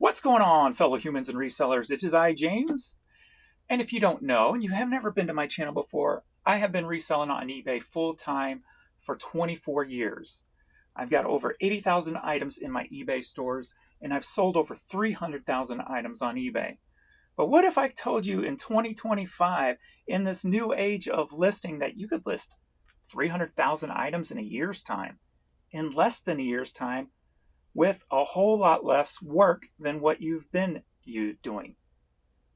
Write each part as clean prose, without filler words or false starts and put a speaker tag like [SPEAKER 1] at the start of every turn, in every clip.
[SPEAKER 1] What's going on, fellow humans and resellers? It is I, James. And if you don't know, and you have never been to my channel before, I have been reselling on eBay full time for 24 years. I've got over 80,000 items in my eBay stores, and I've sold over 300,000 items on eBay. But what if I told you in 2025, in this new age of listing, that you could list 300,000 items in a year's time, in less than a year's time, with a whole lot less work than what you've been doing?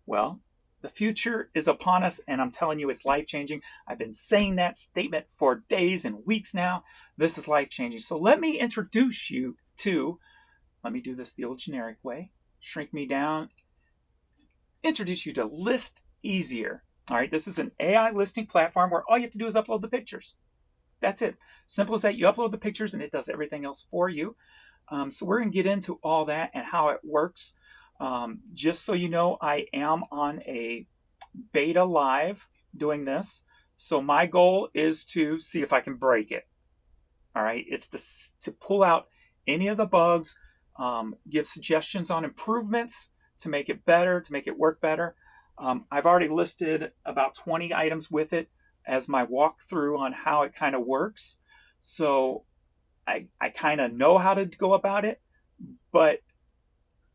[SPEAKER 1] Well, the future is upon us, and I'm telling you, it's life-changing. I've been saying that statement for days and weeks now. This is life-changing. So let me introduce you to, let me do this the old generic way, shrink me down, introduce you to List Easier. All right, this is an AI listing platform where all you have to do is upload the pictures. That's it. Simple as that. You upload the pictures and it does everything else for you. So we're going to get into all that and how it works. Just so you know, I am on a beta live doing this. So my goal is to see if I can break it. All right. It's to pull out any of the bugs, give suggestions on improvements to make it better, to make it work better. I've already listed about 20 items with it as my walkthrough on how it kind of works. So I kind of know how to go about it, but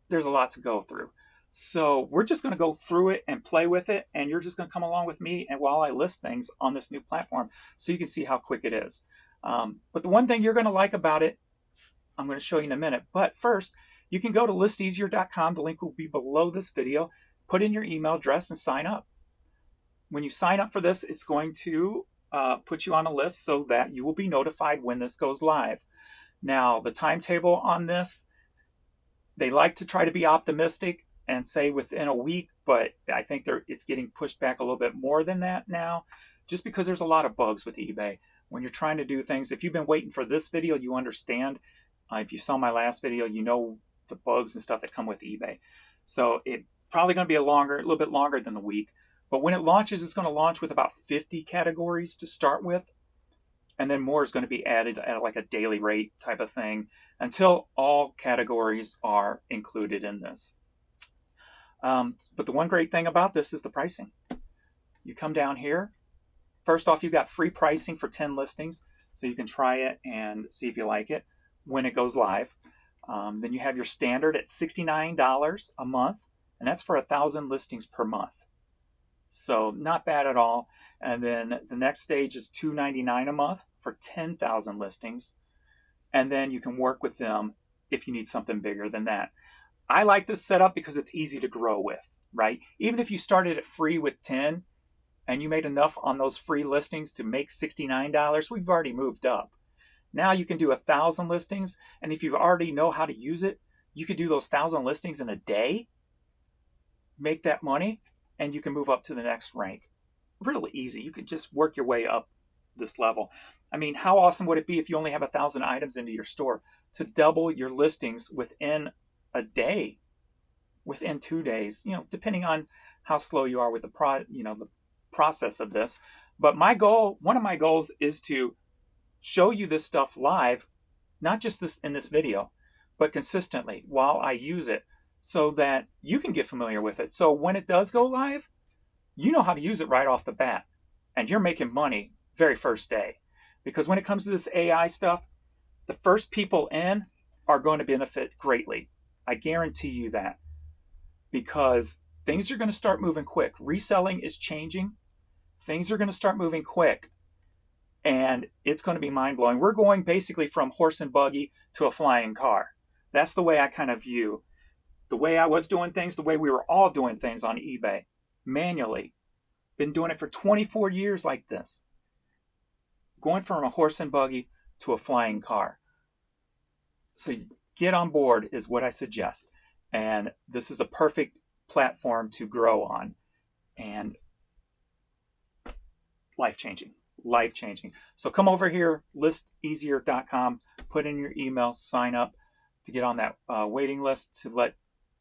[SPEAKER 1] there's a lot to go through. So we're just going to go through it and play with it, and you're just going to come along with me and while I list things on this new platform so you can see how quick it is. But the one thing you're going to like about it, I'm going to show you in a minute. But first, you can go to listeasier.com. The link will be below this video. Put in your email address and sign up. When you sign up for this, it's going to put you on a list so that you will be notified when this goes live. Now, the timetable on this, they like to try to be optimistic and say within a week, but I think it's getting pushed back a little bit more than that now, just because there's a lot of bugs with eBay. When you're trying to do things, if you've been waiting for this video, you understand. If you saw my last video, you know the bugs and stuff that come with eBay. So it's probably going to be a little bit longer than the week. But when it launches, it's going to launch with about 50 categories to start with. And then more is going to be added at like a daily rate type of thing until all categories are included in this. But the one great thing about this is the pricing. You come down here. First off, you've got free pricing for 10 listings. So you can try it and see if you like it when it goes live. Then you have your standard at $69 a month. And that's for 1,000 listings per month. So not bad at all. And then the next stage is $299 a month for 10,000 listings. And then you can work with them if you need something bigger than that. I like this setup because it's easy to grow with, right? Even if you started at free with 10 and you made enough on those free listings to make $69, we've already moved up. Now you can do 1,000 listings. And if you already know how to use it, you could do those 1,000 listings in a day, make that money, and you can move up to the next rank. Really easy. You could just work your way up this level. I mean, how awesome would it be if you only have 1,000 items into your store to double your listings within a day, within 2 days, depending on how slow you are with the process of this. But one of my goals is to show you this stuff live, not just in this video, but consistently while I use it, so that you can get familiar with it. So when it does go live, you know how to use it right off the bat. And you're making money very first day. Because when it comes to this AI stuff, the first people in are going to benefit greatly. I guarantee you that. Because things are going to start moving quick. Reselling is changing. Things are going to start moving quick. And it's going to be mind-blowing. We're going basically from horse and buggy to a flying car. That's the way I kind of view the way I was doing things, the way we were all doing things on eBay, manually. Been doing it for 24 years like this. Going from a horse and buggy to a flying car. So get on board is what I suggest. And this is a perfect platform to grow on. And life-changing. Life-changing. So come over here, listeasier.com, put in your email, sign up to get on that waiting list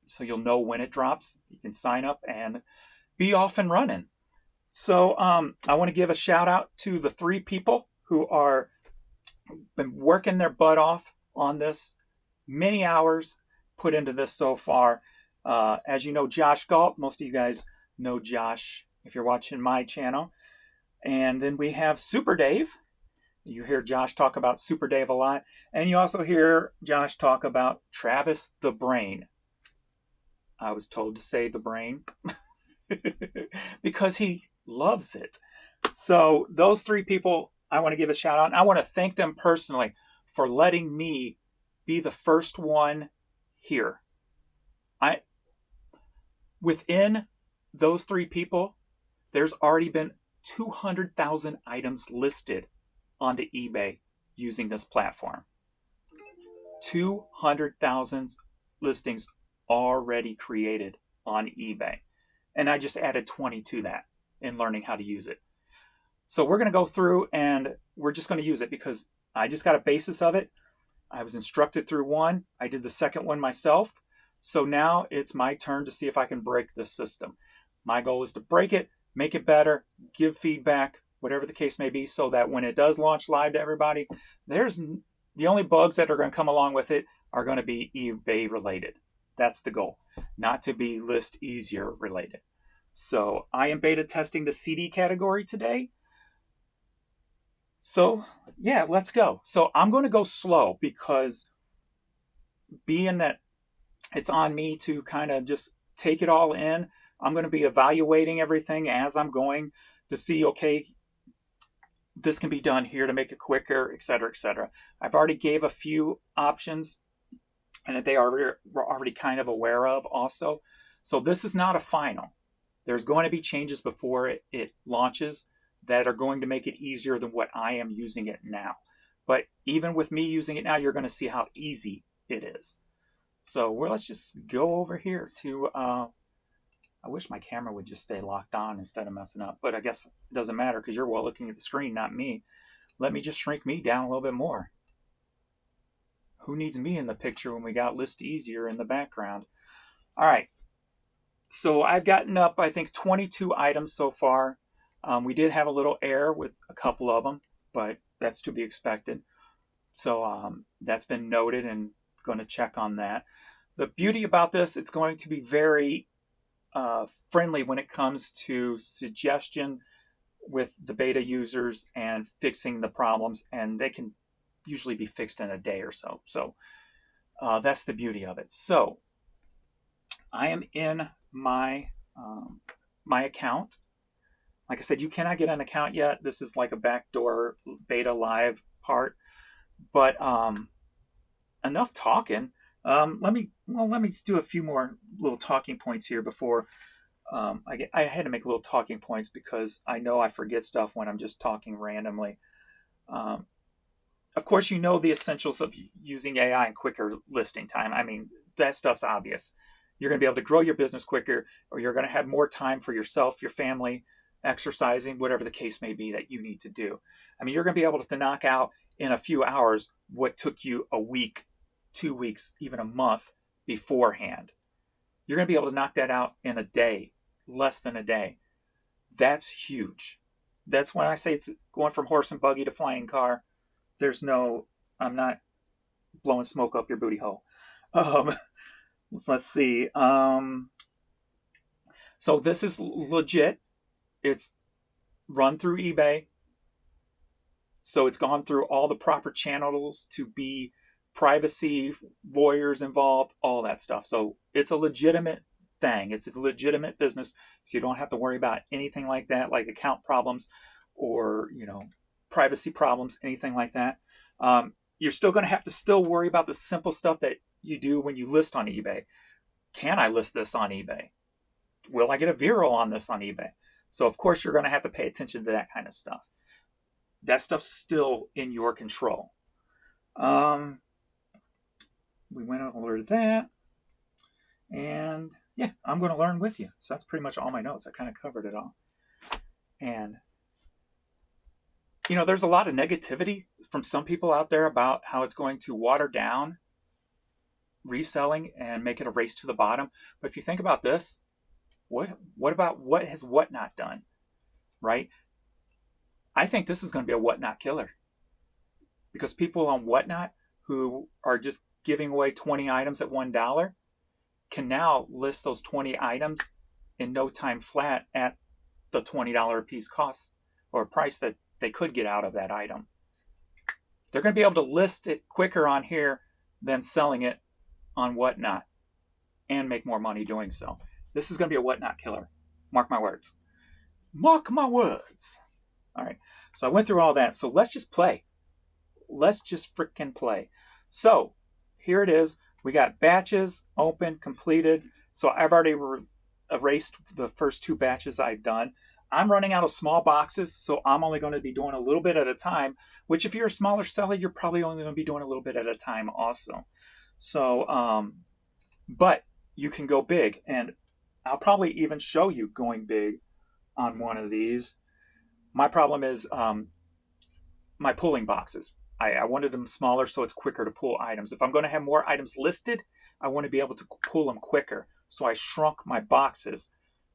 [SPEAKER 1] so you'll know when it drops. You can sign up and be off and running. So I want to give a shout out to the 3 people who are been working their butt off on this many hours put into this so far. As you know, Josh Galt, most of you guys know Josh if you're watching my channel. And then we have Super Dave. You hear Josh talk about Super Dave a lot. And you also hear Josh talk about Travis the Brain. I was told to say the brain because he loves it. So those three people, I want to give a shout out. And I want to thank them personally for letting me be the first one here. Within those three people, there's already been 200,000 items listed onto eBay using this platform. 200,000 listings already created on eBay. And I just added 20 to that in learning how to use it. So we're going to go through and we're just going to use it because I just got a basis of it. I was instructed through one. I did the second one myself. So now it's my turn to see if I can break this system. My goal is to break it, make it better, give feedback, whatever the case may be, so that when it does launch live to everybody, there's the only bugs that are going to come along with it are going to be eBay related. That's the goal, not to be list easier related. So I am beta testing the CD category today. So yeah, let's go. So I'm going to go slow because being that it's on me to kind of just take it all in, I'm going to be evaluating everything as I'm going to see, okay, this can be done here to make it quicker, et cetera, et cetera. I've already gave a few options and that they are already kind of aware of also. So this is not a final. There's going to be changes before it launches that are going to make it easier than what I am using it now. But even with me using it now, you're going to see how easy it is. So let's just go over here to, I wish my camera would just stay locked on instead of messing up, but I guess it doesn't matter because you're well looking at the screen, not me. Let me just shrink me down a little bit more. Who needs me in the picture when we got List Easier in the background? All right. So I've gotten up, I think, 22 items so far. We did have a little error with a couple of them, but that's to be expected. So that's been noted and going to check on that. The beauty about this, it's going to be very friendly when it comes to suggestion with the beta users and fixing the problems, and they can usually be fixed in a day or so. So that's the beauty of it. So I am in my my account. Like I said, you cannot get an account yet. This is like a backdoor beta live part. But enough talking. Let me do a few more little talking points here before I had to make little talking points because I know I forget stuff when I'm just talking randomly. Of course, you know the essentials of using AI and quicker listing time. I mean, that stuff's obvious. You're going to be able to grow your business quicker, or you're going to have more time for yourself, your family, exercising, whatever the case may be that you need to do. I mean, you're going to be able to knock out in a few hours what took you a week, 2 weeks, even a month beforehand. You're going to be able to knock that out in a day, less than a day. That's huge. That's when I say it's going from horse and buggy to flying car. I'm not blowing smoke up your booty hole. Let's see. So this is legit. It's run through eBay. So it's gone through all the proper channels to be privacy, lawyers involved, all that stuff. So it's a legitimate thing. It's a legitimate business. So you don't have to worry about anything like that, like account problems or, privacy problems, anything like that. You're still going to have to still worry about the simple stuff that you do when you list on eBay. Can I list this on eBay? Will I get a viral on this on eBay? So of course you're going to have to pay attention to that kind of stuff. That stuff's still in your control. We went over that. And yeah, I'm going to learn with you. So that's pretty much all my notes. I kind of covered it all. And there's a lot of negativity from some people out there about how it's going to water down reselling and make it a race to the bottom. But if you think about this, what about what has Whatnot done, right? I think this is going to be a Whatnot killer because people on Whatnot who are just giving away 20 items at $1 can now list those 20 items in no time flat at the $20 a piece cost or price that they could get out of that item. They're going to be able to list it quicker on here than selling it on Whatnot and make more money doing so. This is going to be a Whatnot killer. Mark my words. Mark my words. All right. So I went through all that. So let's just play. Let's just frickin' play. So here it is. We got batches open, completed. So I've already erased the first 2 batches I've done. I'm running out of small boxes, so I'm only going to be doing a little bit at a time, which if you're a smaller seller, you're probably only going to be doing a little bit at a time also. So, but you can go big, and I'll probably even show you going big on one of these. My problem is my pulling boxes. I wanted them smaller so it's quicker to pull items. If I'm going to have more items listed, I want to be able to pull them quicker. So I shrunk my boxes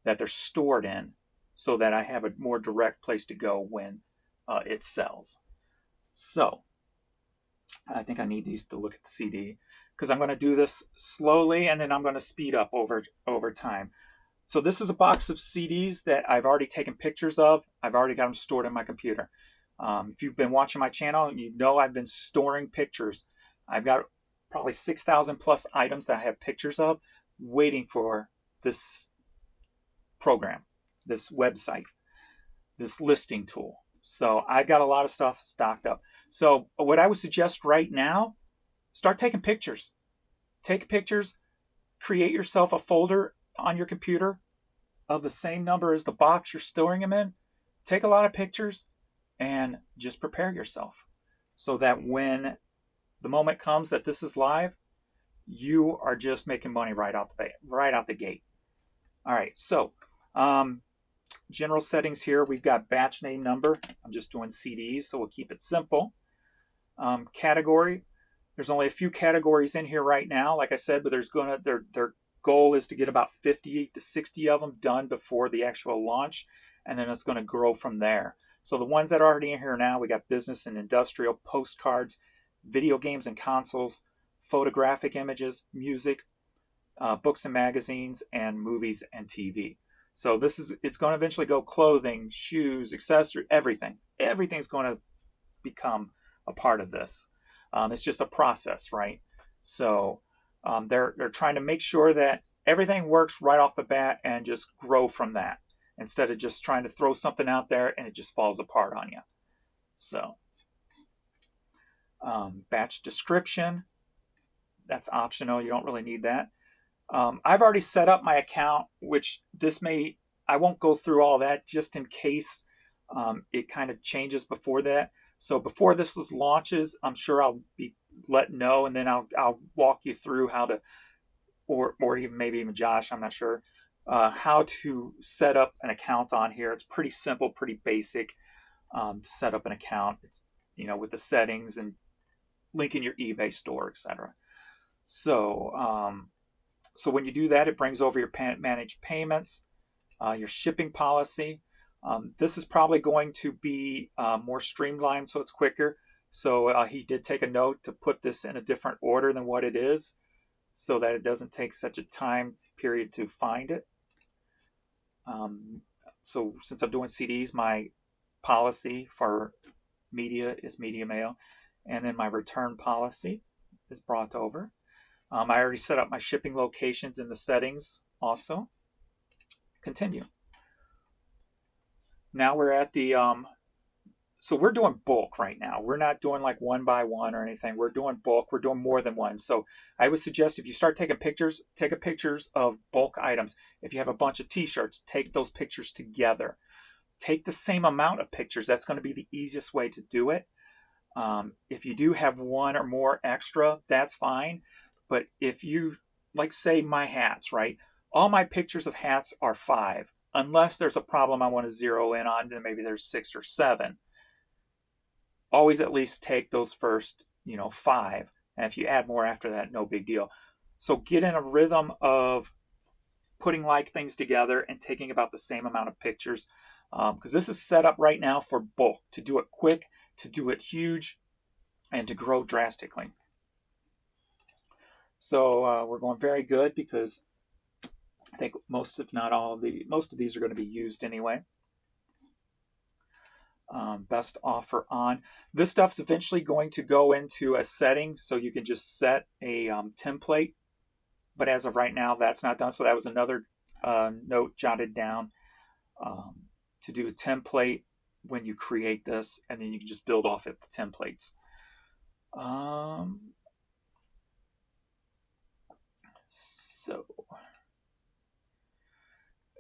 [SPEAKER 1] that they're stored in so that I have a more direct place to go when it sells. So I think I need these to look at the CD because I'm going to do this slowly and then I'm going to speed up over time. So this is a box of CDs that I've already taken pictures of. I've already got them stored in my computer. If you've been watching my channel, you know I've been storing pictures. I've got probably 6,000 plus items that I have pictures of waiting for this program, this website, this listing tool. So I've got a lot of stuff stocked up. So what I would suggest right now, start taking pictures. Take pictures, create yourself a folder on your computer of the same number as the box you're storing them in. Take a lot of pictures and just prepare yourself so that when the moment comes that this is live, you are just making money right out the gate. All right, so general settings here, we've got batch name number. I'm just doing CDs, so we'll keep it simple. Category, there's only a few categories in here right now, like I said, but their goal is to get about 50 to 60 of them done before the actual launch, and then it's going to grow from there. So the ones that are already in here now, we got business and industrial, postcards, video games and consoles, photographic images, music, books and magazines, and movies and TV. So it's going to eventually go clothing, shoes, accessories, everything. Everything's going to become a part of this. It's just a process, right? So they're trying to make sure that everything works right off the bat and just grow from that, instead of just trying to throw something out there and it just falls apart on you. So batch description, that's optional. You don't really need that. I've already set up my account, which I won't go through all that just in case it kind of changes before that. So before this launches, I'm sure I'll be let know, and then I'll walk you through how to, or even maybe even Josh, I'm not sure, how to set up an account on here. It's pretty simple, pretty basic to set up an account. It's, with the settings and linking your eBay store, etc. So, so when you do that, it brings over your managed payments, your shipping policy. This is probably going to be more streamlined, so it's quicker. So he did take a note to put this in a different order than what it is, so that it doesn't take such a time period to find it. So since I'm doing CDs, my policy for media is media mail, and then my return policy is brought over. I already set up my shipping locations in the settings also. Continue. Now we're at the, so we're doing bulk right now. We're not doing like one by one or anything. We're doing bulk. We're doing more than one. So I would suggest if you start taking pictures, take a pictures of bulk items. If you have a bunch of t-shirts, take those pictures together. Take the same amount of pictures. That's going to be the easiest way to do it. If you do have one or more extra, that's fine. But if you, like say my hats, right? All my pictures of hats are 5. Unless there's a problem I want to zero in on, then maybe there's 6 or 7. Always at least take those first, 5. And if you add more after that, no big deal. So get in a rhythm of putting like things together and taking about the same amount of pictures. Because this is set up right now for bulk, to do it quick, to do it huge, and to grow drastically. So we're going very good because I think most, if not all, most of these are going to be used anyway. Best offer on. This stuff's eventually going to go into a setting, so you can just set a template. But as of right now, that's not done. So that was another note jotted down, to do a template when you create this, and then you can just build off of the templates. So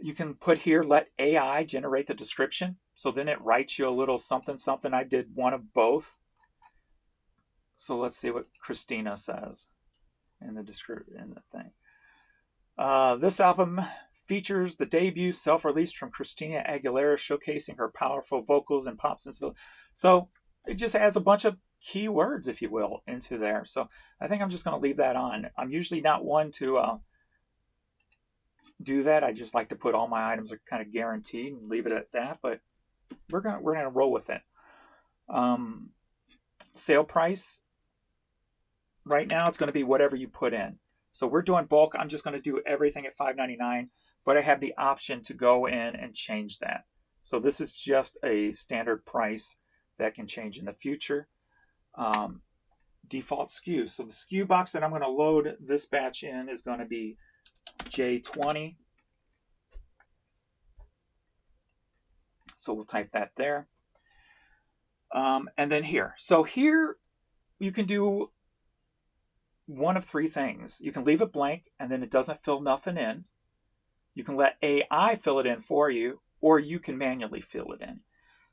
[SPEAKER 1] you can put here, let AI generate the description. So then it writes you a little something, something. I did one of both. So let's see what Christina says in the description, in the thing. This album features the debut self-release from Christina Aguilera, showcasing her powerful vocals and pop sensibility. So it just adds a bunch of keywords, if you will, into there. So I think I'm just going to leave that on. I'm usually not one to do that. I just like to put all my items are kind of guaranteed and leave it at that. But we're gonna roll with it. Sale price right now, it's going to be whatever you put in. So we're doing bulk. I'm just going to do everything at $5.99, but I have the option to go in and change that. So this is just a standard price that can change in the future. Default SKU. So the SKU box that I'm going to load this batch in is going to be J20. So we'll type that there. And then here. So here you can do one of three things. You can leave it blank and then it doesn't fill nothing in. You can let AI fill it in for you, or you can manually fill it in.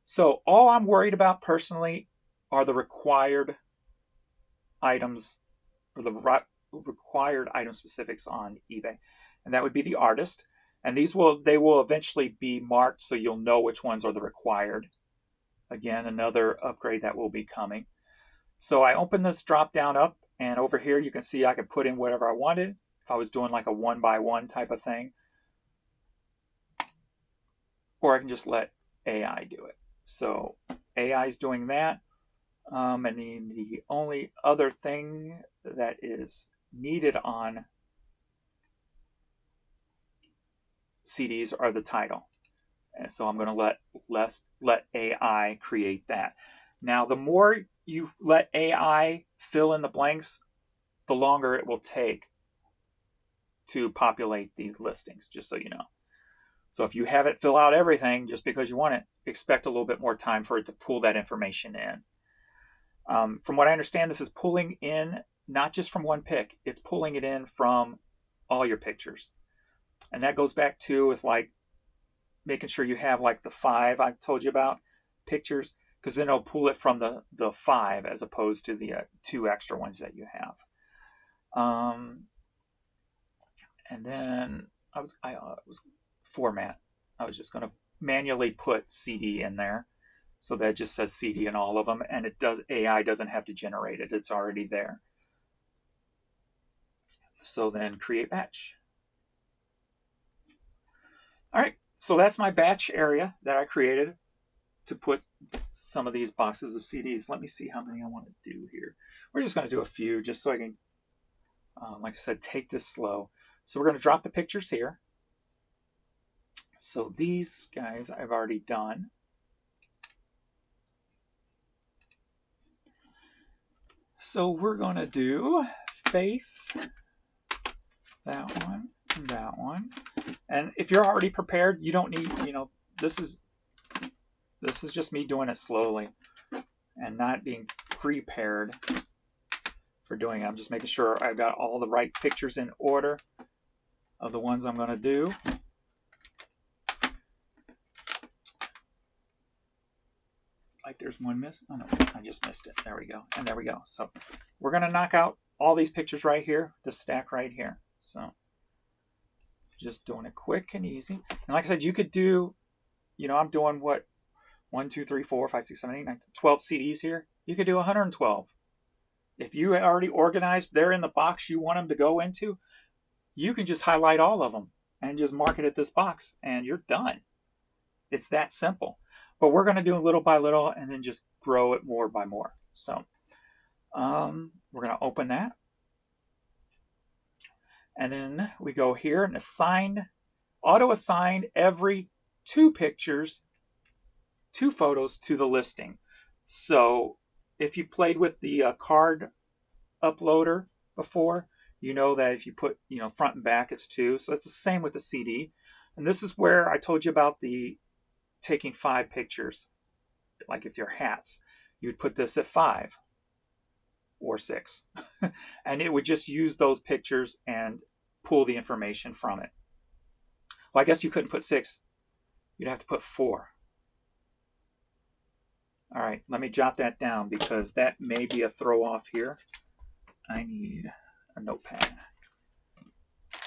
[SPEAKER 1] So all I'm worried about personally are the required items, or the required item specifics on eBay. And that would be the artist. And they will eventually be marked so you'll know which ones are the required. Again, another upgrade that will be coming. So I open this drop down up, and over here you can see I could put in whatever I wanted. If I was doing like a 1-by-1 type of thing. Or I can just let AI do it. So AI is doing that. And the only other thing that is needed on CDs are the title. And so I'm going to let AI create that. Now, the more you let AI fill in the blanks, the longer it will take to populate the listings, just so you know. So if you have it fill out everything just because you want it, expect a little bit more time for it to pull that information in. From what I understand, this is pulling in not just from one pic, it's pulling it in from all your pictures. And that goes back to with like making sure you have like the 5 I told you about pictures, because then it'll pull it from the 5 as opposed to the 2 extra ones that you have. And then I was format. I was just going to manually put CD in there, so that it just says CD in all of them, and AI doesn't have to generate it. It's already there. So then create batch. All right, so that's my batch area that I created to put some of these boxes of CDs. Let me see how many I want to do here. We're just going to do a few just so I can, like I said, take this slow. So we're going to drop the pictures here. So these guys I've already done. So we're going to do Faith, that one, and that one. And if you're already prepared, you don't need, this is just me doing it slowly and not being prepared for doing it. I'm just making sure I've got all the right pictures in order of the ones I'm going to do. Like there's one miss. Oh no, I just missed it. There we go. And there we go. So we're going to knock out all these pictures right here, this stack right here. So just doing it quick and easy. And like I said, you could do, I'm doing what? 1, 2, 3, 4, 5, 6, 7, 8, 9, 12 CDs here. You could do 112. If you already organized, they're in the box you want them to go into, you can just highlight all of them and just mark it at this box and you're done. It's that simple. But we're going to do little by little and then just grow it more by more. So we're going to open that. And then we go here and auto assign every 2 pictures, 2 photos to the listing. So if you played with the card uploader before, you know that if you put, front and back, it's 2. So it's the same with the CD. And this is where I told you about the taking 5 pictures. Like if you're hats, you'd put this at 5 or 6. And it would just use those pictures and pull the information from it. Well, I guess you couldn't put 6. You'd have to put 4. All right, let me jot that down because that may be a throw off here. I need a notepad.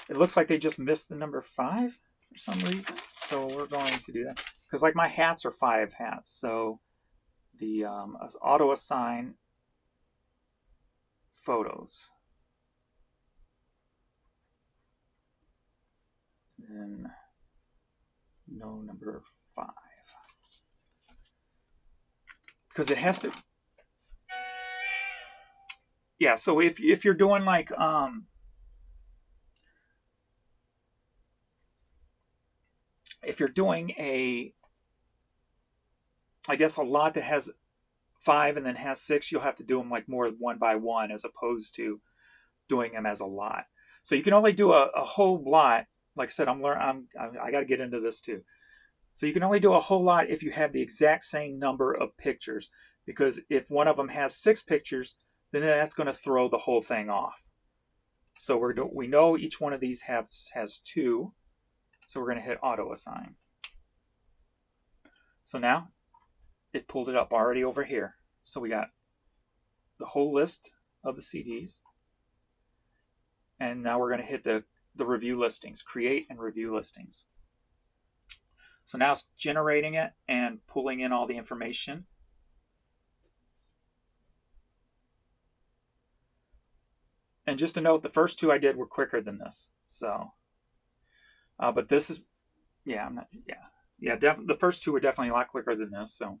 [SPEAKER 1] It looks like they just missed the number 5 for some reason. So we're going to do that. Because like my hats are 5 hats. So the auto assign photos. And no number 5. Because it has to. Yeah, so if you're doing like if you're doing I guess a lot that has 5 and then has 6, you'll have to do them like more 1 by 1 as opposed to doing them as a lot. So you can only do a whole lot. Like I said, I got to get into this too. So you can only do a whole lot if you have the exact same number of pictures, because if one of them has 6 pictures, then that's going to throw the whole thing off. So we know each one of these has 2. So we're going to hit auto assign. So now it pulled it up already over here. So we got the whole list of the CDs. And now we're going to hit the review listings, create and review listings. So now it's generating it and pulling in all the information. And just to note, the first 2 I did were quicker than this. So, but this is, the first 2 were definitely a lot quicker than this. So,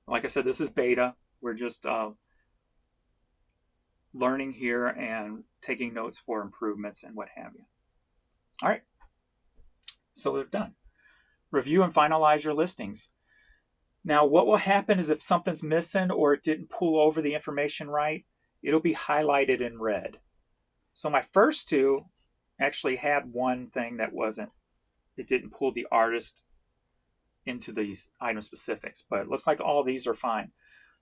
[SPEAKER 1] like I said, this is beta. We're just learning here and taking notes for improvements and what have you. All right. So we're done. Review and finalize your listings. Now, what will happen is if something's missing or it didn't pull over the information right, it'll be highlighted in red. So my first 2 actually had one thing that it didn't pull the artist into these item specifics, but it looks like all these are fine.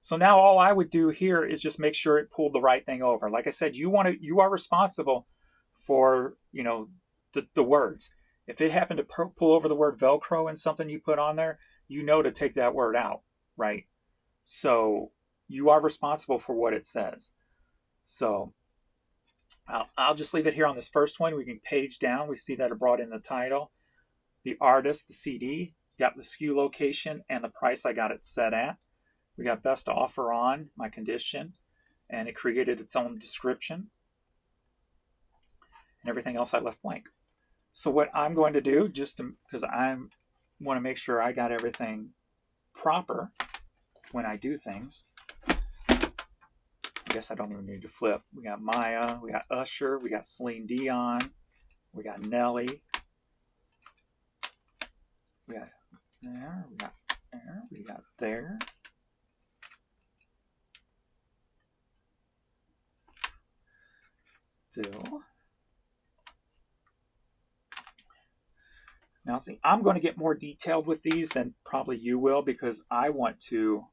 [SPEAKER 1] So now all I would do here is just make sure it pulled the right thing over. Like I said, you are responsible for, the words. If it happened to pull over the word Velcro in something you put on there, to take that word out, right? So you are responsible for what it says. So I'll just leave it here on this first one. We can page down. We see that it brought in the title, the artist, the CD, got the SKU location, and the price I got it set at. We got best offer on, my condition, and it created its own description. And everything else I left blank. So what I'm going to do, because I want to make sure I got everything proper when I do things. I guess I don't even need to flip. We got Maya, we got Usher, we got Celine Dion, we got Nelly. We got there, we got there, we got there. Phil. Now see, I'm going to get more detailed with these than probably you will, because I want to,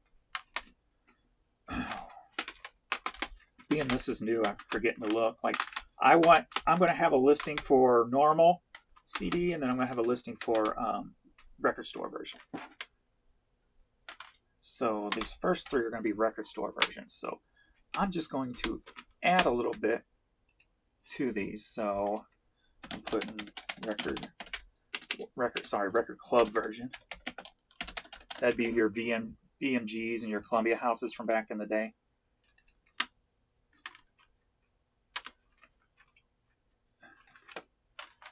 [SPEAKER 1] being this is new, I'm forgetting the look. Like I'm going to have a listing for normal CD, and then I'm going to have a listing for record store version. So these first 3 are going to be record store versions. So I'm just going to add a little bit to these. So I'm putting record club version. That'd be your BMGs and your Columbia houses from back in the day.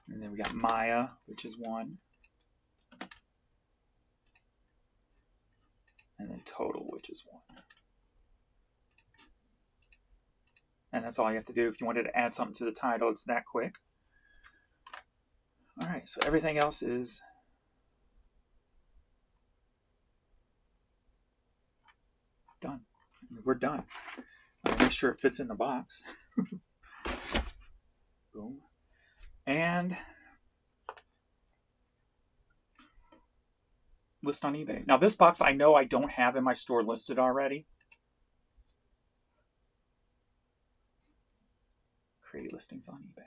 [SPEAKER 1] And then we got Maya, which is 1. And then total, which is 1. And that's all you have to do. If you wanted to add something to the title, it's that quick. All right, so everything else is done. We're done. I'll make sure it fits in the box. Boom. And list on eBay. Now this box I know I don't have in my store listed already. Create listings on eBay.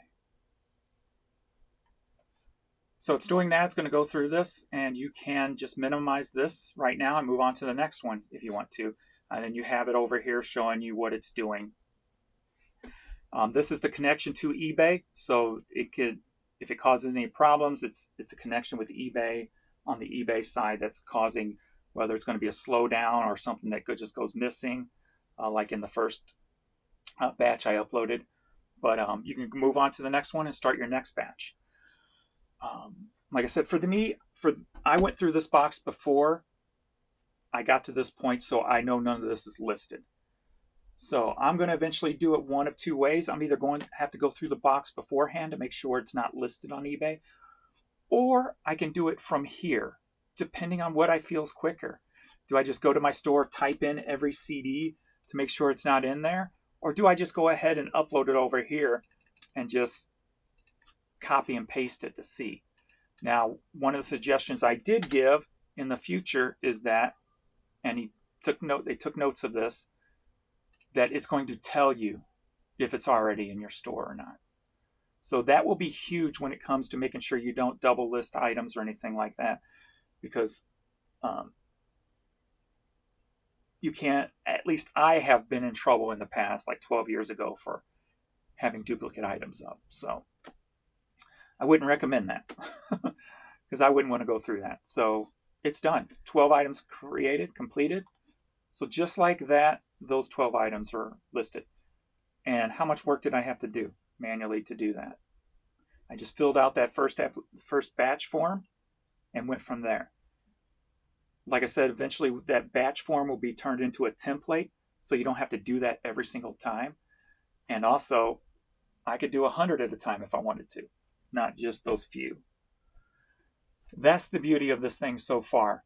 [SPEAKER 1] So it's doing that. It's going to go through this, and you can just minimize this right now and move on to the next one if you want to. And then you have it over here showing you what it's doing. This is the connection to eBay, so it could, if it causes any problems, it's a connection with eBay on the eBay side that's causing whether it's going to be a slowdown or something that just goes missing, like in the first batch I uploaded. But you can move on to the next one and start your next batch. Like I said, I went through this box before I got to this point, so I know none of this is listed. So I'm going to eventually do it one of two ways. I'm either going to have to go through the box beforehand to make sure it's not listed on eBay, or I can do it from here, depending on what I feel is quicker. Do I just go to my store, type in every CD to make sure it's not in there? Or do I just go ahead and upload it over here and just copy and paste it to see? Now, one of the suggestions I did give in the future is that, and they took notes of this, that it's going to tell you if it's already in your store or not. So that will be huge when it comes to making sure you don't double list items or anything like that, because you can't, at least I have been in trouble in the past, like 12 years ago, for having duplicate items up. So I wouldn't recommend that because I wouldn't want to go through that. So it's done. 12 items created, completed. So just like that, those 12 items are listed. And how much work did I have to do manually to do that? I just filled out that first batch form and went from there. Like I said, eventually that batch form will be turned into a template, so you don't have to do that every single time. And also, I could do 100 at a time if I wanted to, not just those few. That's the beauty of this thing so far.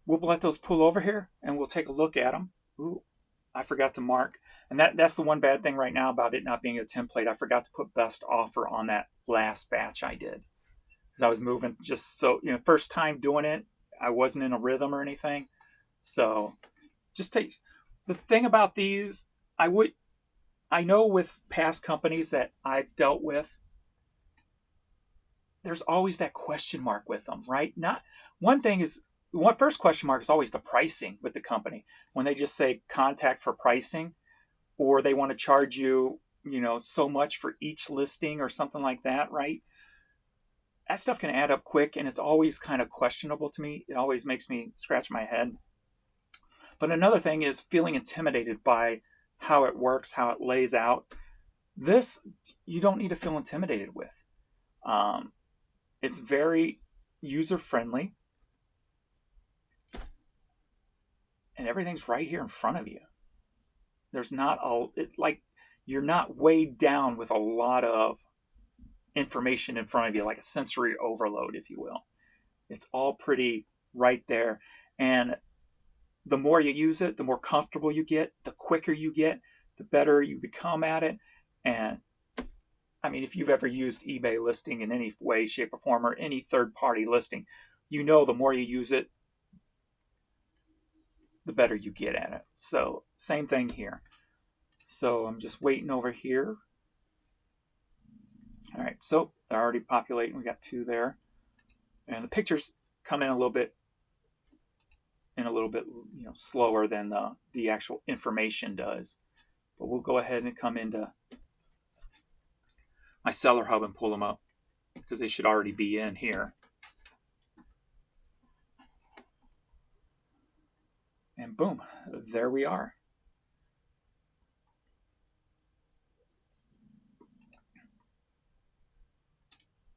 [SPEAKER 1] We'll let those pull over here and we'll take a look at them. Ooh, I forgot to mark. And that's the one bad thing right now about it not being a template. I forgot to put best offer on that last batch I did. Because I was moving just so, first time doing it, I wasn't in a rhythm or anything. So just take the thing about these, I know with past companies that I've dealt with, there's always that question mark with them, right? One first question mark is always the pricing with the company. When they just say contact for pricing, or they want to charge you, so much for each listing or something like that, right? That stuff can add up quick, and it's always kind of questionable to me. It always makes me scratch my head. But another thing is feeling intimidated by how it works, how it lays out. This, you don't need to feel intimidated with. It's very user-friendly. And everything's right here in front of you. There's not you're not weighed down with a lot of information in front of you, like a sensory overload, if you will. It's all pretty right there. And the more you use it, the more comfortable you get, the quicker you get, the better you become at it. And I mean, if you've ever used eBay listing in any way, shape, or form, or any third-party listing, the more you use it, the better you get at it. So same thing here. So I'm just waiting over here. All right, so they're already populating. We got 2 there. And the pictures come in a little bit slower than the actual information does. But we'll go ahead and come into my seller hub and pull them up because they should already be in here. And boom, there we are.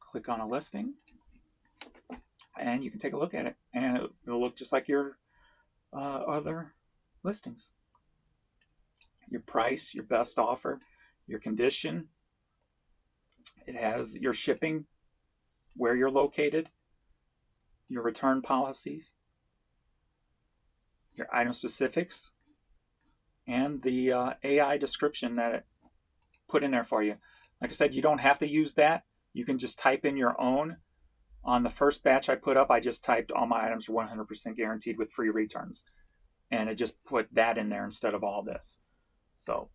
[SPEAKER 1] Click on a listing. and you can take a look at it, and it'll look just like your other listings. Your price, your best offer, your condition. It has your shipping, where you're located, your return policies, your item specifics, and the AI description that it put in there for you. Like I said, you don't have to use that. You can just type in your own. On the first batch I put up, I just typed all my items are 100% guaranteed with free returns. And it just put that in there instead of all this. So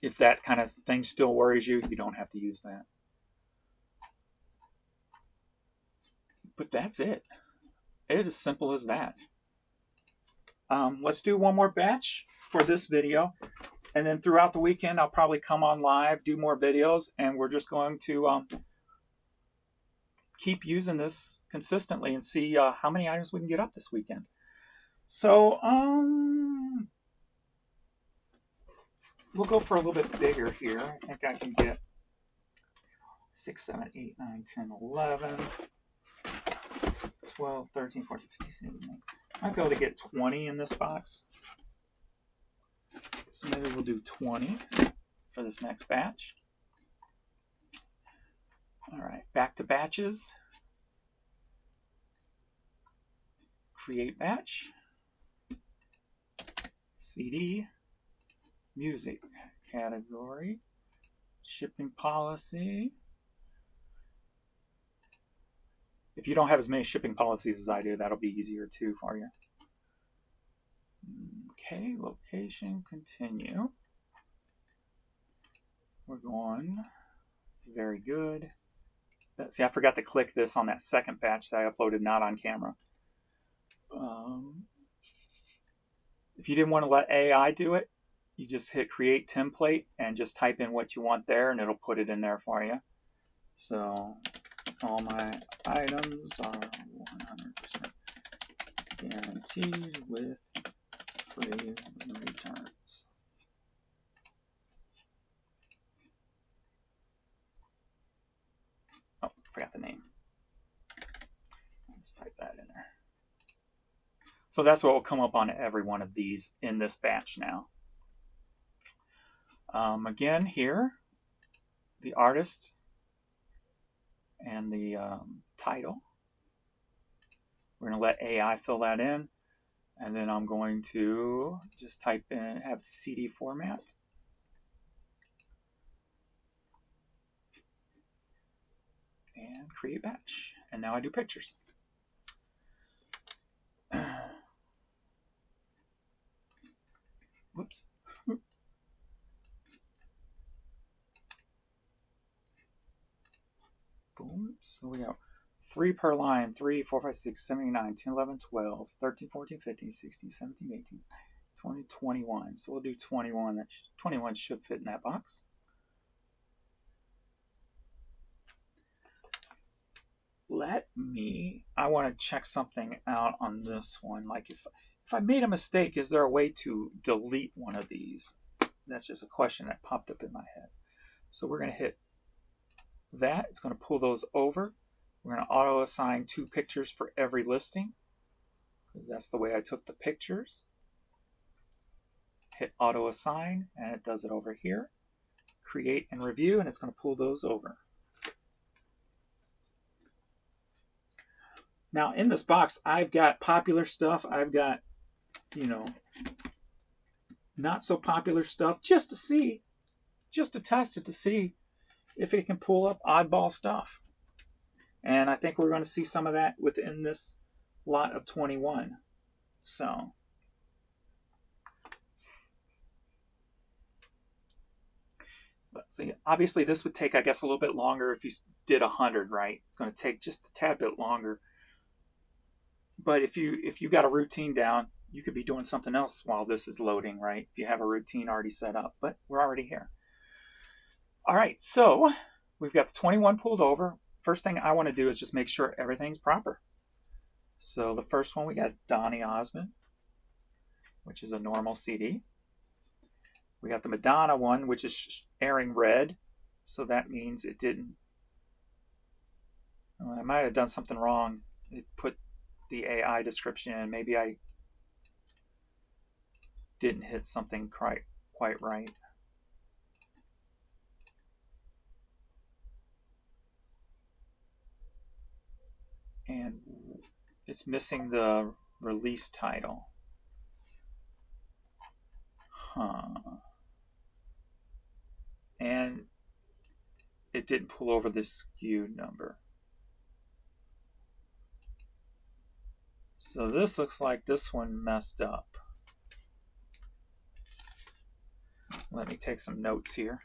[SPEAKER 1] if that kind of thing still worries you, you don't have to use that. But that's it. It is simple as that. Let's do one more batch for this video. And then throughout the weekend, I'll probably come on live, do more videos, and we're just going to keep using this consistently and see how many items we can get up this weekend. So we'll go for a little bit bigger here. I think I can get 6, 7, 8, 9, 10, 11, 12, 13, 14, 15, 16, 17. I might be able to get 20 in this box. So maybe we'll do 20 for this next batch. All right, back to batches. Create batch. CD. Music. Category. Shipping policy. If you don't have as many shipping policies as I do, that'll be easier too for you. Okay, location, continue. We're going. Very good. See, I forgot to click this on that second batch that I uploaded not on camera. If you didn't want to let AI do it, you just hit create template and just type in what you want there and it'll put it in there for you. So all my items are 100% guaranteed with free returns. Oh, forgot the name. Let's type that in there. So that's what will come up on every one of these in this batch now. Again, here, the artist and the title. We're going to let AI fill that in. And then I'm going to just type in, have CD format. And create batch. And now I do pictures. Whoops. Boom. So we got 3 per line, 3, 4, 5, 6, 7, 8, 9, 10, 11, 12, 13, 14, 15, 16, 17, 18, 20, 21. So we'll do 21. That 21 should fit in that box. I want to check something out on this one. Like if I made a mistake, is there a way to delete one of these? That's just a question that popped up in my head. So we're going to hit that. It's going to pull those over. We're going to auto assign 2 pictures for every listing. That's the way I took the pictures. Hit auto assign and it does it over here. Create and review and it's going to pull those over. Now in this box, I've got popular stuff. I've got, not so popular stuff just to see, just to test it to see if it can pull up oddball stuff. And I think we're going to see some of that within this lot of 21. So let's see. Obviously this would take, I guess, a little bit longer if you did 100, right? It's going to take just a tad bit longer. But if you got a routine down, you could be doing something else while this is loading, right? If you have a routine already set up, but we're already here. All right, so we've got the 21 pulled over. First thing I want to do is just make sure everything's proper. So the first one, we got Donny Osmond, which is a normal CD. We got the Madonna one, which is airing red. So that means it didn't I might have done something wrong. It put the AI description in. Maybe I didn't hit something quite right. And it's missing the release title. Huh. And it didn't pull over the SKU number. So this looks like this one messed up. Let me take some notes here.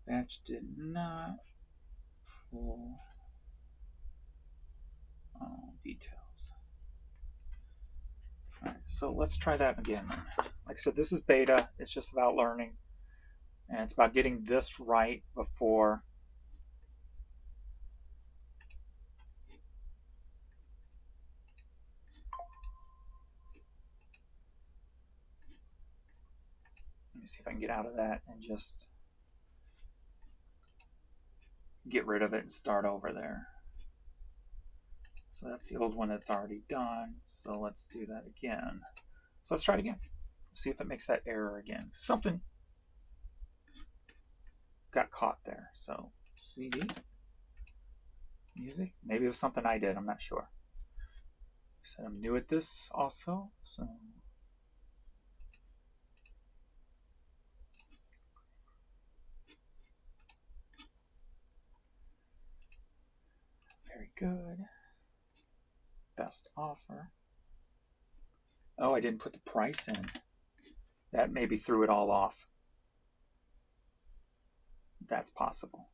[SPEAKER 1] Batch did not pull details. All right, so let's try that again. Like I said, this is beta. It's just about learning. And it's about getting this right before let me see if I can get out of that and just get rid of it and start over there. So that's the old one that's already done. So let's do that again. So let's try it again. See if it makes that error again. Something got caught there. So CD, music. Maybe it was something I did. I'm not sure. I said I'm new at this also. So very good. Best offer. Oh, I didn't put the price in. That maybe threw it all off. That's possible.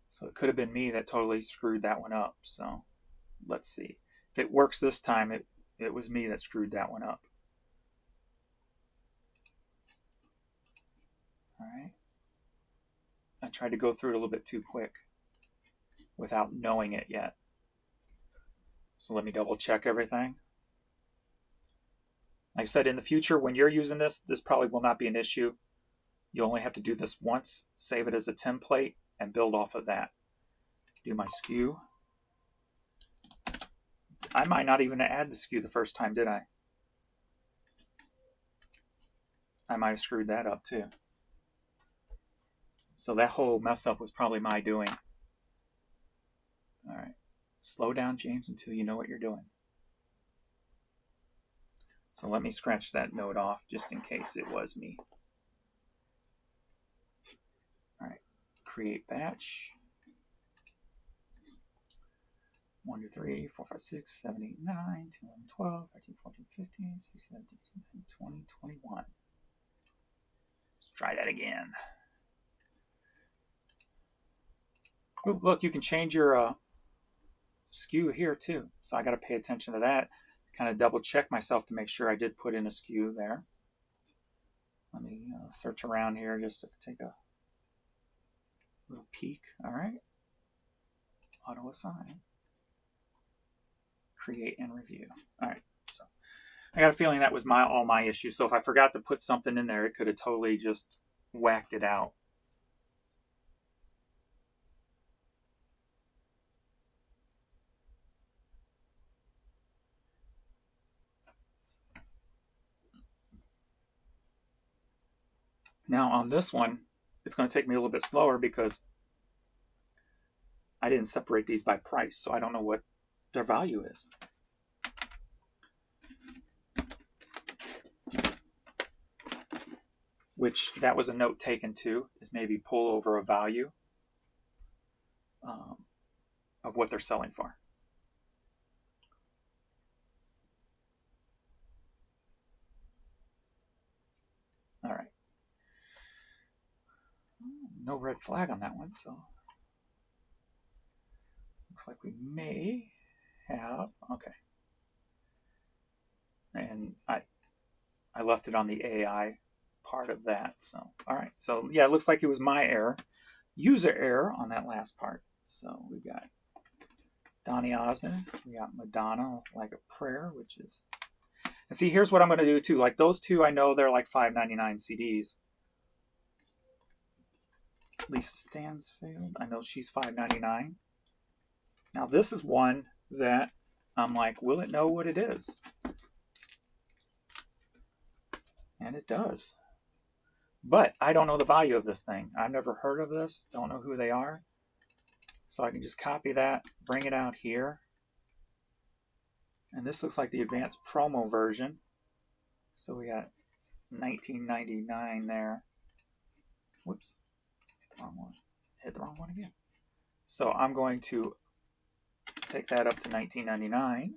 [SPEAKER 1] So it could have been me that totally screwed that one up. So let's see. If it works this time, it was me that screwed that one up. All right. I tried to go through it a little bit too quick without knowing it yet. So let me double check everything. Like I said, in the future, when you're using this probably will not be an issue. You only have to do this once, save it as a template, and build off of that. Do my SKU. I might not even add the SKU the first time, did I? I might have screwed that up too. So that whole mess up was probably my doing. All right. Slow down, James, until you know what you're doing. So let me scratch that note off just in case it was me. All right. Create batch. 1, 2, 3, 4, 5, 6, 7, 8, 9, 10, 11, 12, 13, 14, 15, 16, 17, 18, 19, 20, 21. Let's try that again. Ooh, look, you can change your SKU here too. So I got to pay attention to that. Kind of double check myself to make sure I did put in a SKU there. Let me search around here just to take a little peek. All right. Auto assign. Create and review. All right. So I got a feeling that was all my issue. So if I forgot to put something in there, it could have totally just whacked it out. Now on this one, it's going to take me a little bit slower because I didn't separate these by price, so I don't know what their value is. Which that was a note taken too, is maybe pull over a value of what they're selling for. All right. No red flag on that one, so looks like we may have, okay. And I left it on the AI part of that, so, all right. So yeah, it looks like it was my error. User error on that last part. So we got Donny Osmond, we got Madonna, Like a Prayer, which is, And see, here's what I'm going to do too. Like those two, I know they're like $5.99 CDs. Lisa Stansfield, I know she's $5.99. Now this is one that I'm like, will it know what it is? And it does. But I don't know the value of this thing. I've never heard of this. Don't know who they are. So I can just copy that, bring it out here. And this looks like the advanced promo version. So we got $19.99 there. Whoops. Hit the wrong one. Hit the wrong one again. So I'm going to take that up to $19.99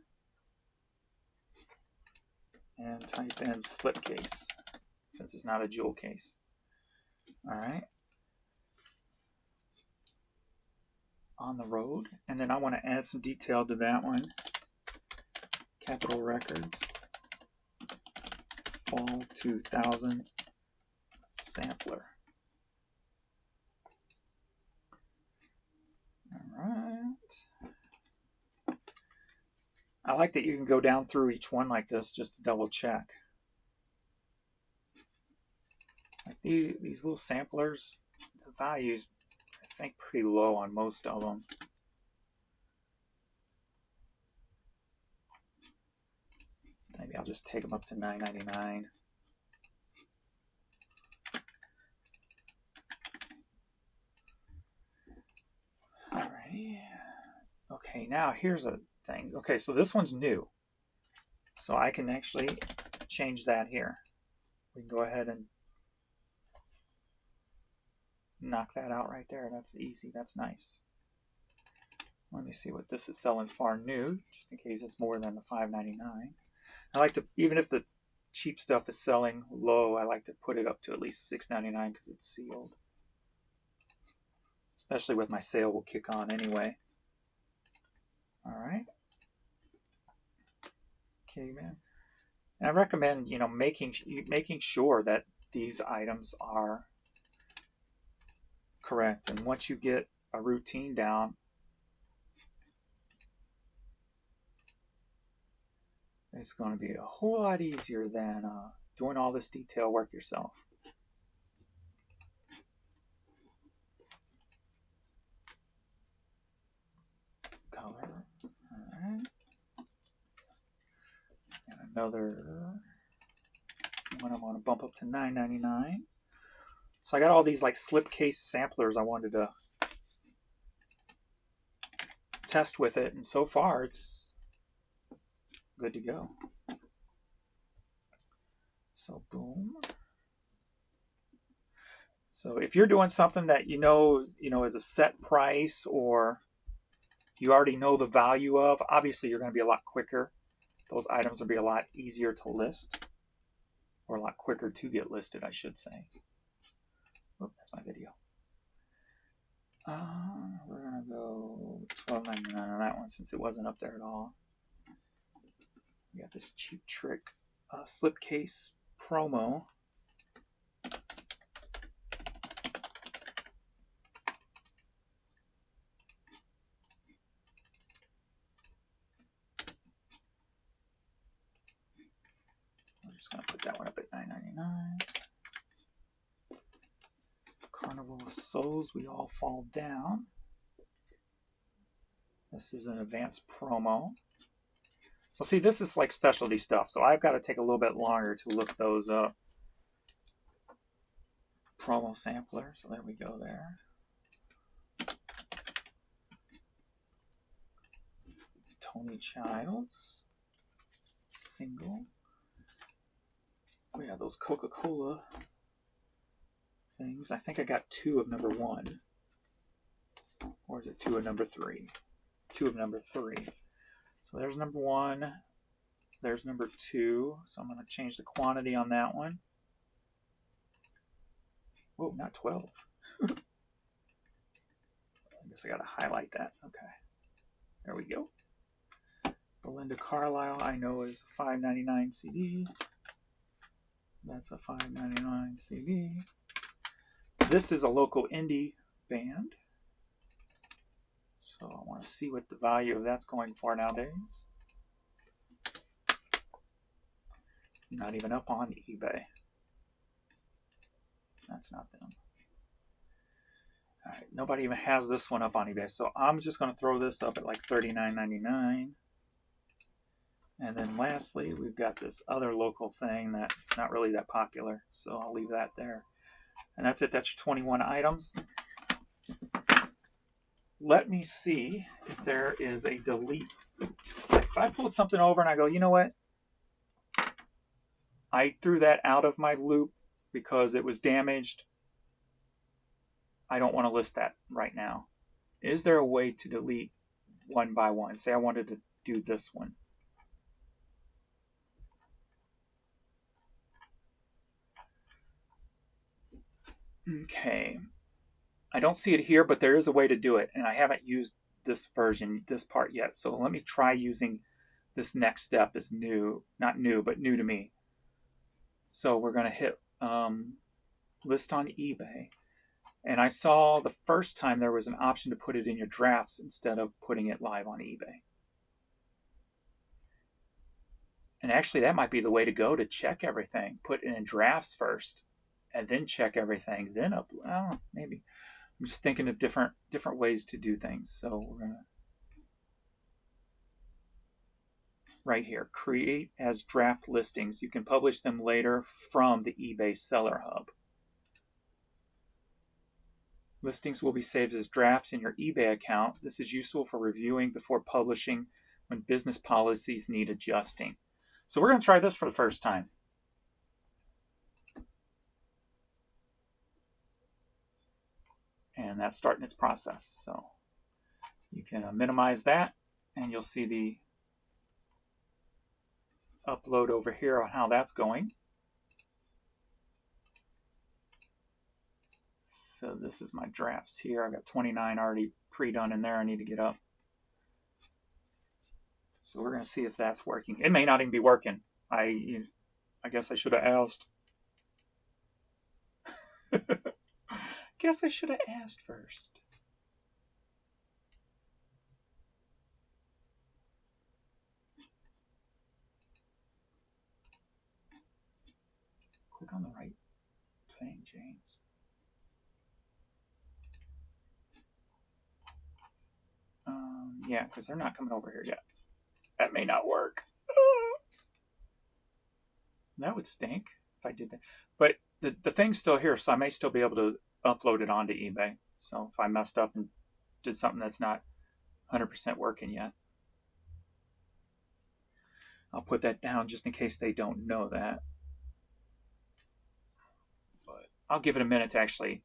[SPEAKER 1] and type in slipcase, since it's not a jewel case. All right. On the road. And then I want to add some detail to that one. Capitol Records. Fall 2000 sampler. All right. I like that you can go down through each one like this just to double check. Like these little samplers, the value's, I think, pretty low on most of them. Maybe I'll just take them up to $9.99. Alrighty. Okay, now here's a thing. Okay, so this one's new. So I can actually change that here. We can go ahead and knock that out right there. That's easy. That's nice. Let me see what this is selling for new, just in case it's more than the $5.99. I like to, even if the cheap stuff is selling low, I like to put it up to at least $6.99 because it's sealed. Especially with my sale will kick on anyway. All right. Okay, man. And I recommend, you know, making sure that these items are correct. And once you get a routine down, it's going to be a whole lot easier than doing all this detail work yourself. Color. All right. And another one I want to bump up to $9.99. So I got all these like slipcase samplers I wanted to test with it, and so far it's good to go. So boom. So if you're doing something that you know is a set price, or you already know the value of, obviously you're going to be a lot quicker. Those items will be a lot easier to list, or a lot quicker to get listed, I should say. Oh, that's my video. We're going to go $12.99 on that one since it wasn't up there at all. We got this Cheap Trick slipcase promo. We're just going to put that one up at $9.99. Carnival of Souls, We All Fall Down. This is an advanced promo. So see, this is like specialty stuff, so I've got to take a little bit longer to look those up. Promo sampler, so there we go there. Tony Childs. Single. We have those Coca-Cola things. I think I got 2 of number 1. Or is it 2 of number 3? 2 of number 3. So there's number 1. There's number 2. So I'm going to change the quantity on that one. Whoa, not 12. I guess I got to highlight that. Okay. There we go. Belinda Carlisle, I know, is a $5.99 CD. That's a $5.99 CD. This is a local indie band. So I want to see what the value of that's going for nowadays. not even up on eBay. That's not them. All right, nobody even has this one up on eBay, so I'm just going to throw this up at like $39.99. And then lastly, we've got this other local thing that's not really that popular, so I'll leave that there. And that's it. That's your 21 items. Let me see if there is a delete. If I pulled something over and I go, you know what? I threw that out of my loop because it was damaged. I don't want to list that right now. Is there a way to delete one by one? Say I wanted to do this one. Okay. I don't see it here, but there is a way to do it, and I haven't used this version, this part yet. So let me try using this next step as new, not new, but new to me. So we're going to hit list on eBay. And I saw the first time there was an option to put it in your drafts instead of putting it live on eBay. And actually, that might be the way to go to check everything. Put it in drafts first, and then check everything, then upload. Oh, maybe. I'm just thinking of different ways to do things. So we're gonna right here, create as draft listings. You can publish them later from the eBay Seller Hub. Listings will be saved as drafts in your eBay account. This is useful for reviewing before publishing when business policies need adjusting. So we're going to try this for the first time. And that's starting its process. So you can minimize that, and you'll see the upload over here on how that's going. So this is my drafts here. I've got 29 already pre-done in there. I need to get up. So we're going to see if that's working. It may not even be working. I guess I should have asked. Guess I should have asked first. Click on the right thing, James. Yeah, because they're not coming over here yet. That may not work. That would stink if I did that. But the thing's still here, so I may still be able to upload it onto eBay. So if I messed up and did something that's not 100% working yet, I'll put that down just in case they don't know that. But I'll give it a minute to actually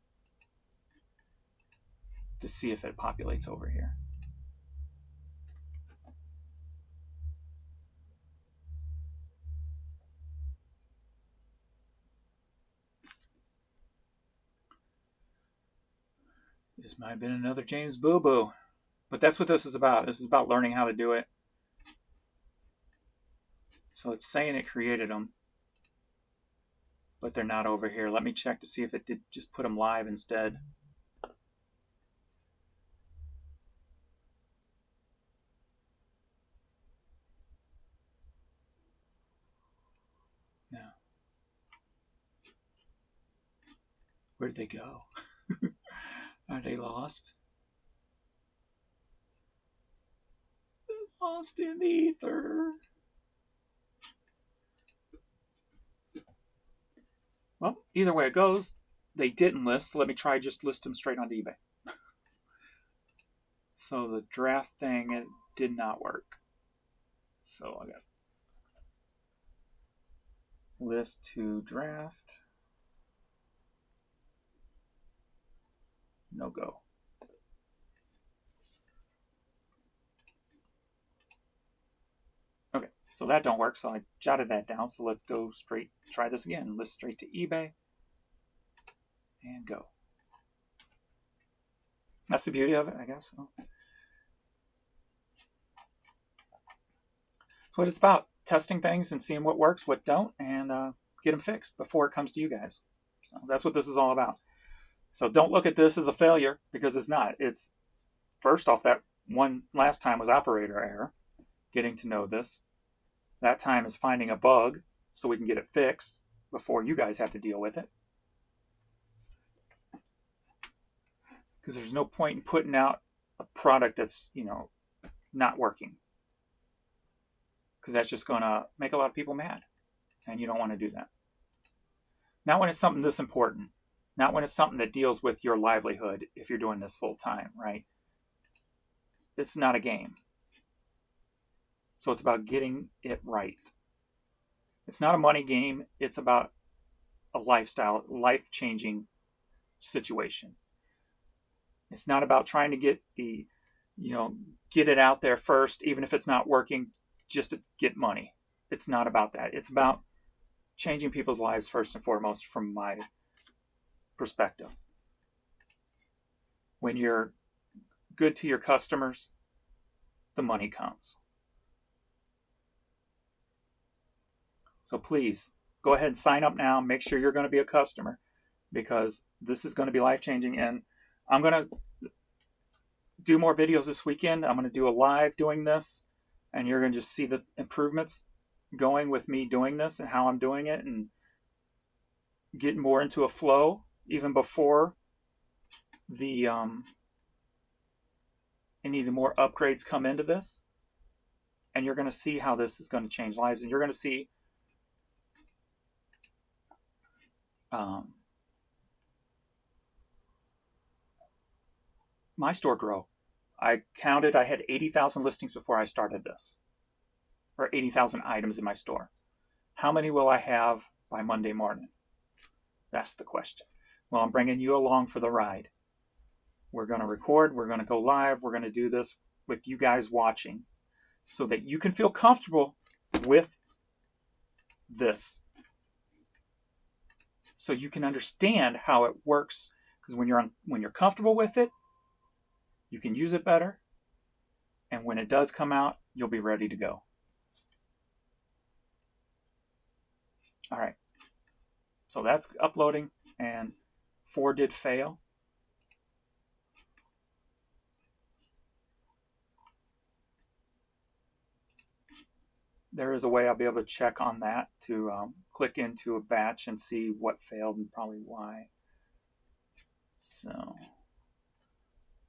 [SPEAKER 1] to see if it populates over here. This might have been another James Boo-Boo. But that's what this is about. This is about learning how to do it. So it's saying it created them, but they're not over here. Let me check to see if it did just put them live instead. No. Where did they go? Are they lost? They're lost in the ether. Well, either way it goes, they didn't list. So let me try just list them straight onto eBay. So the draft thing, it did not work. So I got list to draft. No go. Okay, so that don't work, so I jotted that down. So let's go straight, try this again. List straight to eBay and go. That's the beauty of it, I guess. That's what it's about. Testing things and seeing what works, what don't, and get them fixed before it comes to you guys. So that's what this is all about. So don't look at this as a failure, because it's not. It's, first off, that one last time was operator error, getting to know this. That time is finding a bug. so we can get it fixed before you guys have to deal with it. Because there's no point in putting out a product that's, not working. Because that's just going to make a lot of people mad. And you don't want to do that. Not when it's something this important. Not when it's something that deals with your livelihood if you're doing this full time, right? It's not a game. So it's about getting it right. It's not a money game. It's about a lifestyle, life-changing situation. It's not about trying to get get it out there first, even if it's not working, just to get money. It's not about that. It's about changing people's lives first and foremost from my perspective. When you're good to your customers, the money comes. So please, go ahead and sign up now. Make sure you're going to be a customer, because this is going to be life-changing. And I'm going to do more videos this weekend. I'm going to do a live doing this, and you're going to just see the improvements going with me doing this and how I'm doing it, and getting more into a flow even before the any of the more upgrades come into this. And you're going to see how this is going to change lives, and you're going to see my store grow. I counted, I had 80,000 listings before I started this, or 80,000 items in my store. How many will I have by Monday morning? That's the question. Well, I'm bringing you along for the ride. We're going to record, we're going to go live, we're going to do this with you guys watching, so that you can feel comfortable with this. So you can understand how it works. Because when you're comfortable with it, you can use it better. And when it does come out, you'll be ready to go. All right. So that's uploading, and 4 did fail. There is a way I'll be able to check on that, to click into a batch and see what failed and probably why. So,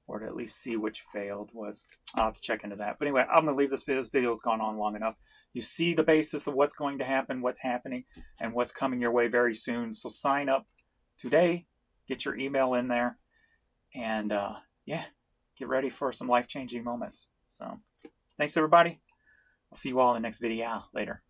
[SPEAKER 1] or to at least see which failed was. I'll have to check into that. But anyway, I'm going to leave this video. This video has gone on long enough. You see the basis of what's going to happen, what's happening, and what's coming your way very soon. So sign up today. Get your email in there. And yeah, get ready for some life-changing moments. So thanks, everybody. I'll see you all in the next video. Later.